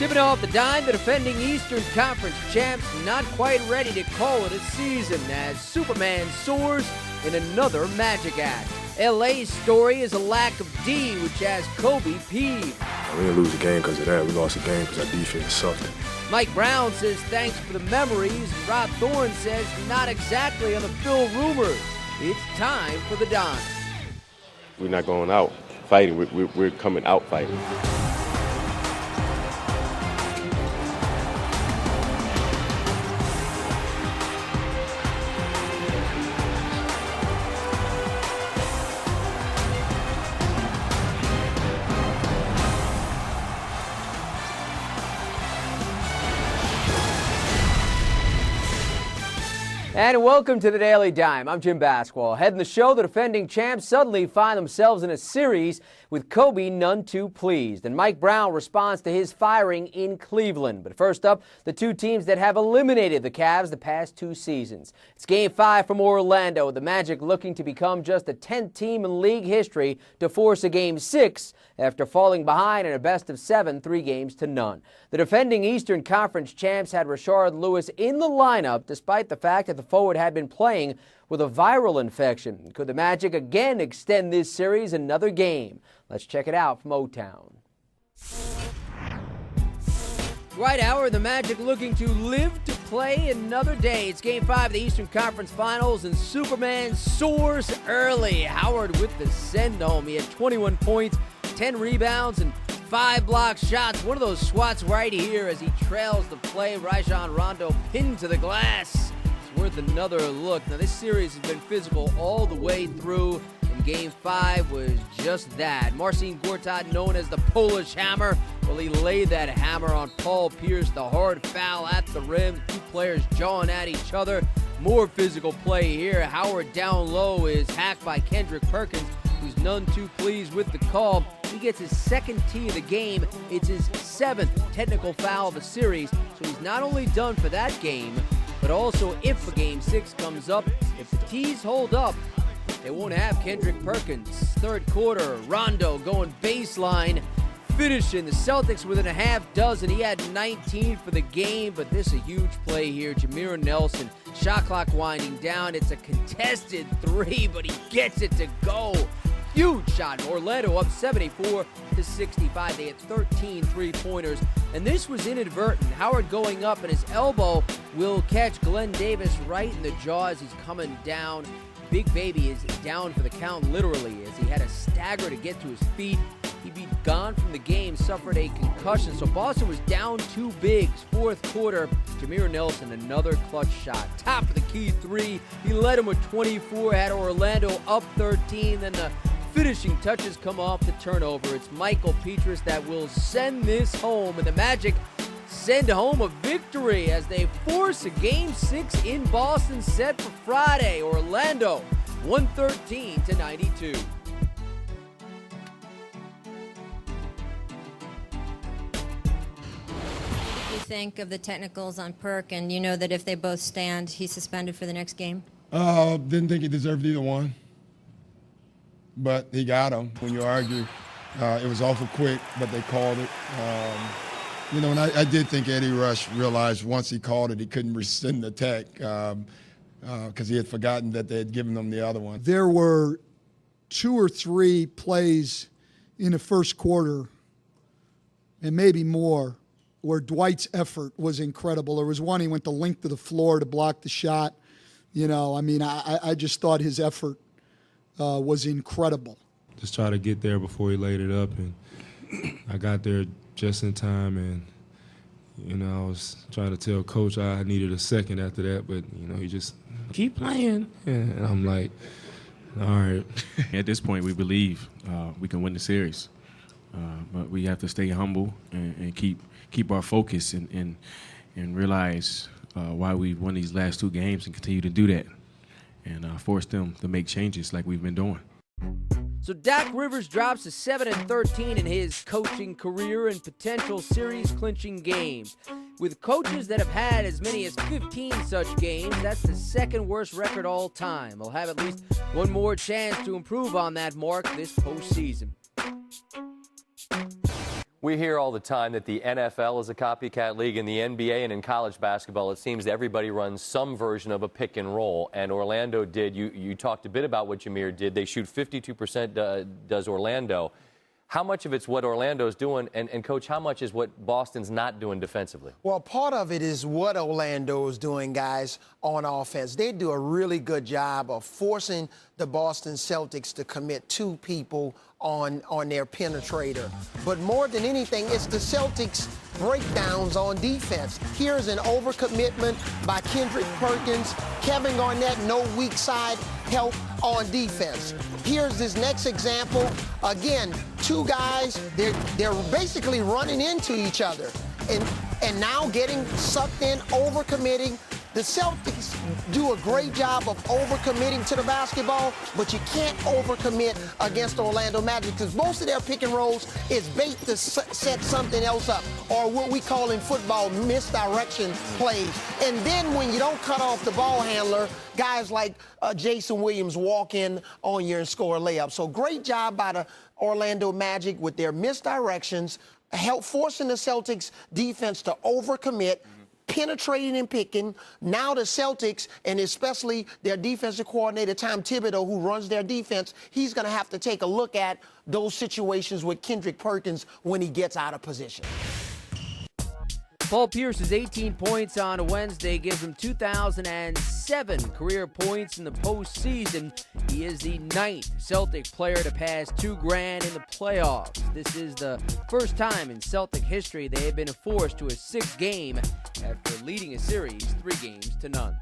Tipping off the dime, the defending Eastern Conference champs not quite ready to call it a season as Superman soars in another Magic act. LA's story is a lack of D, which has Kobe peeved. We didn't lose the game because of that. We lost the game because our defense sucked. Mike Brown says thanks for the memories. Rob Thorne says not exactly on the Phil rumors. It's time for the dime. We're not going out fighting. We're coming out fighting. And welcome to the Daily Dime. I'm Jim Basquall. Heading the show, the defending champs suddenly find themselves in a series with Kobe none too pleased. And Mike Brown responds to his firing in Cleveland. But first up, the two teams that have eliminated the Cavs the past two seasons. It's Game 5 from Orlando, with the Magic looking to become just the 10th team in league history to force a Game 6 after falling behind in a best-of-7, 3-0. The defending Eastern Conference champs had Rashard Lewis in the lineup despite the fact that the forward had been playing with a viral infection. Could the Magic again extend this series another game? Let's check it out from O-Town. Right hour, the Magic looking to live to play another day. It's Game 5 of the Eastern Conference Finals, and Superman soars early. Howard with the send-home. He had 21 points, 10 rebounds, and 5 block shots. One of those swats right here as he trails the play. Rajon Rondo pinned to the glass. It's worth another look. Now, this series has been physical all the way through, and Game 5 was just that. Marcin Gortat, known as the Polish Hammer, well, he laid that hammer on Paul Pierce. The hard foul at the rim. Two players jawing at each other. More physical play here. Howard down low is hacked by Kendrick Perkins, who's none too pleased with the call. He gets his second tee of the game. It's his 7th technical foul of the series. So he's not only done for that game, but also if a Game 6 comes up, if the tees hold up, they won't have Kendrick Perkins. Third quarter, Rondo going baseline, finishing the Celtics within a half dozen. He had 19 for the game, but this is a huge play here. Jameer Nelson, shot clock winding down. It's a contested three, but he gets it to go. Huge shot. Orlando up 74-65. They had 13 three-pointers, and this was inadvertent. Howard going up, and his elbow will catch Glenn Davis right in the jaw as he's coming down. Big Baby is down for the count, literally, as he had a stagger to get to his feet. He'd be gone from the game, suffered a concussion. So Boston was down 2 bigs. Fourth quarter, Jameer Nelson, another clutch shot. Top of the key three. He led him with 24, had Orlando up 13. Then the finishing touches come off the turnover. It's Michael Petrus that will send this home, and the Magic send home a victory as they force a Game 6 in Boston set for Friday. Orlando 113-92. Think of the technicals on Perk, and you know that if they both stand, he's suspended for the next game? Didn't think he deserved either one, but he got him. When you argue, it was awful quick, but they called it. And I did think Eddie Rush realized once he called it, he couldn't rescind the tech because he had forgotten that they had given them the other one. There were 2 or 3 plays in the first quarter, and maybe more, where Dwight's effort was incredible. There was one, he went the length of the floor to block the shot. I just thought his effort was incredible. Just try to get there before he laid it up, and I got there just in time, and I was trying to tell Coach I needed a second after that, but he just keep playing, and I'm like, all right. At this point, we believe we can win the series, but we have to stay humble and keep our focus and realize why we won these last 2 games and continue to do that and force them to make changes like we've been doing. So Doc Rivers drops to 7-13 in his coaching career and potential series-clinching games. With coaches that have had as many as 15 such games, that's the second worst record all time. They'll have at least one more chance to improve on that mark this postseason. We hear all the time that the NFL is a copycat league. In the NBA and in college basketball, it seems that everybody runs some version of a pick and roll. And Orlando did. You talked a bit about what Jameer did. They shoot 52%, does Orlando. How much of it's what Orlando's doing? And Coach, how much is what Boston's not doing defensively? Well, part of it is what Orlando is doing, guys, on offense. They do a really good job of forcing the Boston Celtics to commit 2 people on their penetrator. But more than anything, it's the Celtics' breakdowns on defense. Here's an overcommitment by Kendrick Perkins. Kevin Garnett, no weak side help on defense. Here's this next example. Again, 2 guys, they're basically running into each other. And now getting sucked in, overcommitting. The Celtics do a great job of overcommitting to the basketball, but you can't overcommit against Orlando Magic because most of their pick and rolls is bait to set something else up, or what we call in football misdirection plays. And then when you don't cut off the ball handler, guys like Jason Williams walk in on you and score a layup. So great job by the Orlando Magic with their misdirections, forcing the Celtics defense to overcommit, penetrating and picking. Now the Celtics, and especially their defensive coordinator, Tom Thibodeau, who runs their defense, he's going to have to take a look at those situations with Kendrick Perkins when he gets out of position. Paul Pierce's 18 points on Wednesday gives him 2,007 career points in the postseason. He is the 9th Celtic player to pass $2,000 in the playoffs. This is the first time in Celtic history they have been forced to a 6th game after leading a series 3-0.